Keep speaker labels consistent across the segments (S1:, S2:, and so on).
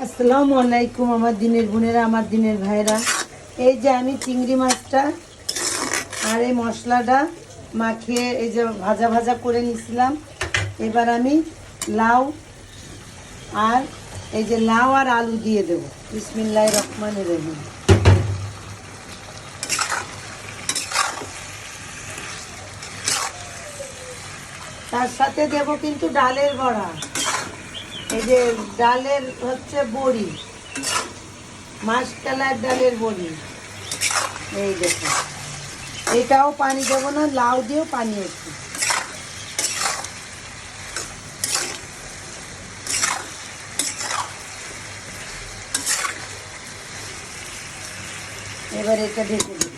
S1: আসসালামু আলাইকুম আমার দিনের বোনেরা, আমার দিনের ভাইরা। এই যে আমি চিংড়ি মাছটা আর এই মশলাটা মাখিয়ে এই যে ভাজা ভাজা করে নিছিলাম। এবার আমি লাউ আর এই যে লাউ আর আলু দিয়ে দেব। বিসমিল্লাহির রহমানির রহিম। তার সাথে দেব কিন্তু ডালের বড়া। এই যে ডালের হচ্ছে বড়ি, মাসকলাইর ডালের বড়ি। এই দেখো, এটাও পানি দেবো না, লাউ দিয়েও পানি একটু। এবার এটা ঢেকে দেব।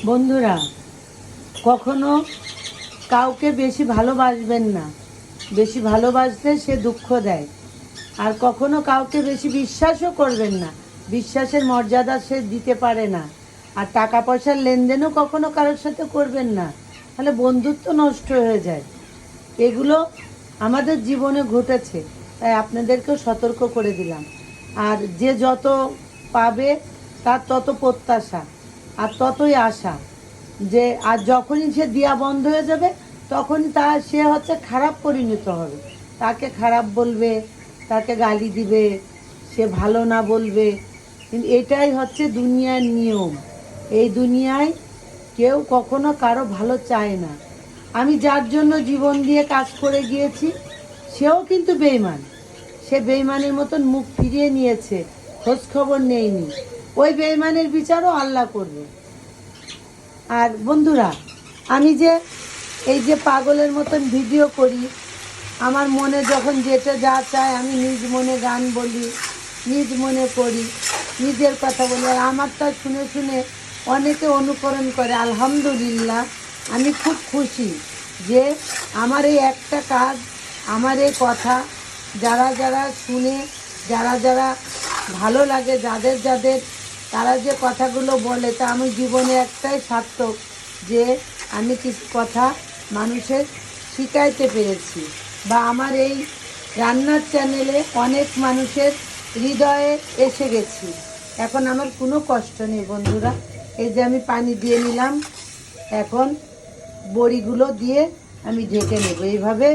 S1: বন্ধুরা, কখনো কাউকে বেশি ভালোবাসবেন না। বেশি ভালোবাসলে সে দুঃখ দেয়। আর কখনো কাউকে বেশি বিশ্বাসও করবেন না। বিশ্বাসের মর্যাদা সে দিতে পারে না। আর টাকা পয়সার লেনদেনও কখনো কারোর সাথে করবেন না, তাহলে বন্ধুত্ব নষ্ট হয়ে যায়। এগুলো আমাদের জীবনে ঘটেছে, তাই আপনাদেরকেও সতর্ক করে দিলাম। আর যে যত পাবে তার তত প্রত্যাশা আর ততই আশা, যে আর যখনই সে দেয়া বন্ধ হয়ে যাবে তখনই সে হচ্ছে খারাপ পরিণত হবে। তাকে খারাপ বলবে, তাকে গালি দিবে, সে ভালো না বলবে। কিন্তু এটাই হচ্ছে দুনিয়ার নিয়ম। এই দুনিয়ায় কেউ কখনো কারো ভালো চায় না। আমি যার জন্য জীবন দিয়ে কাজ করে গিয়েছি, সেও কিন্তু বেইমান। সে বেইমানের মতন মুখ ফিরিয়ে নিয়েছে, খোঁজ খবর নেয়নি। ওই বেইমানের বিচারও আল্লাহ করবে। আর বন্ধুরা, আমি যে এই যে পাগলের মতন ভিডিও করি, আমার মনে যখন যেটা যা চায় আমি নিজ মনে গান বলি, নিজ মনে করি, নিজের কথা বলি। আর আমারটা শুনে শুনে অনেকে অনুকরণ করে। আলহামদুলিল্লাহ, আমি খুব খুশি যে আমার এই একটা কাজ, আমার এই কথা যারা যারা শুনে, যারা যারা ভালো লাগে, যাদের যাদের তারা যে কথাগুলো বলে, তা আমি জীবনে একটাই সার্থক যে আমি কিছু কথা মানুষের শিখাইতে পেরেছি, বা আমার এই রান্নার চ্যানেলে অনেক মানুষের হৃদয়ে এসে গেছি। এখন আমার কোনো কষ্ট নেই বন্ধুরা। এই যে আমি পানি দিয়ে নিলাম, এখন বড়িগুলো দিয়ে আমি ঢেকে নেব। এইভাবে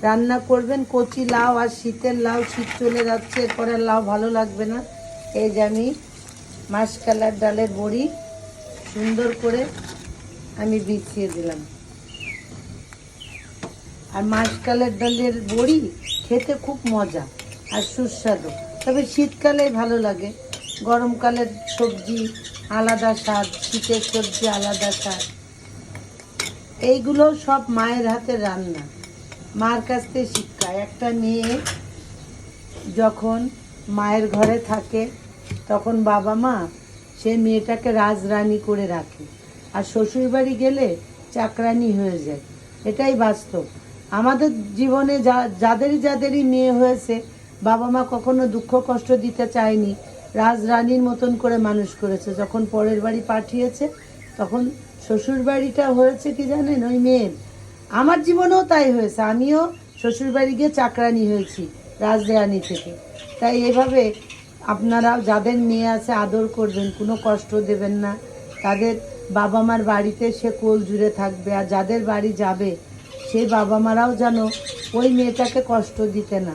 S1: রান্না করবেন। কচি লাউ আর শীতের লাউ, শীত চলে যাচ্ছে, এরপরে লাউ ভালো লাগবে না। এই যে আমি মাসকলাইর ডালের বড়ি সুন্দর করে আমি বিছিয়ে দিলাম। আর মাসকলাইর ডালের বড়ি খেতে খুব মজা আর সুস্বাদু, তবে শীতকালে ভালো লাগে। গরমকালের সবজি আলাদা স্বাদ, শীতের সবজি আলাদা স্বাদ। এইগুলো সব মায়ের হাতের রান্না, মার কাছ থেকে শিক্ষা। একটা মেয়ে যখন মায়ের ঘরে থাকে তখন বাবা মা সে মেয়েটাকে রাজরানী করে রাখে, আর শ্বশুরবাড়ি গেলে চাকরানি হয়ে যায়। এটাই বাস্তব। আমাদের জীবনে যাদেরই মেয়ে হয়েছে, বাবা মা কখনো দুঃখ কষ্ট দিতে চায়নি, রাজরানীর মতন করে মানুষ করেছে। যখন পরের বাড়ি পাঠিয়েছে তখন শ্বশুরবাড়িটা হয়েছে কি জানেন, ওই মেয়ের। আমার জীবনেও তাই হয়েছে, আমিও শ্বশুরবাড়ি গিয়ে চাকরানি হয়েছি রাজরানী থেকে। তাই এভাবে আপনারা যাদের মেয়ে আছে আদর করবেন, কোনো কষ্ট দেবেন না। তাদের বাবা মার বাড়িতে সে কোল জুড়ে থাকবে। আর যাদের বাড়ি যাবে সেই বাবা মারাও যেন ওই মেয়েটাকে কষ্ট দিতে না,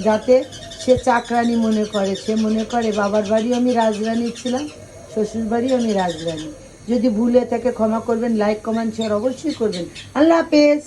S1: যাতে সে চাকরানি মনে করে। সে মনে করে বাবার বাড়িও আমি রাজরানী ছিলাম, শ্বশুর বাড়িও আমি রাজরানী। যদি ভুলে থাকে ক্ষমা করবেন। লাইক কমেন্ট শেয়ার অবশ্যই করবেন। আল্লাহ হাফেজ।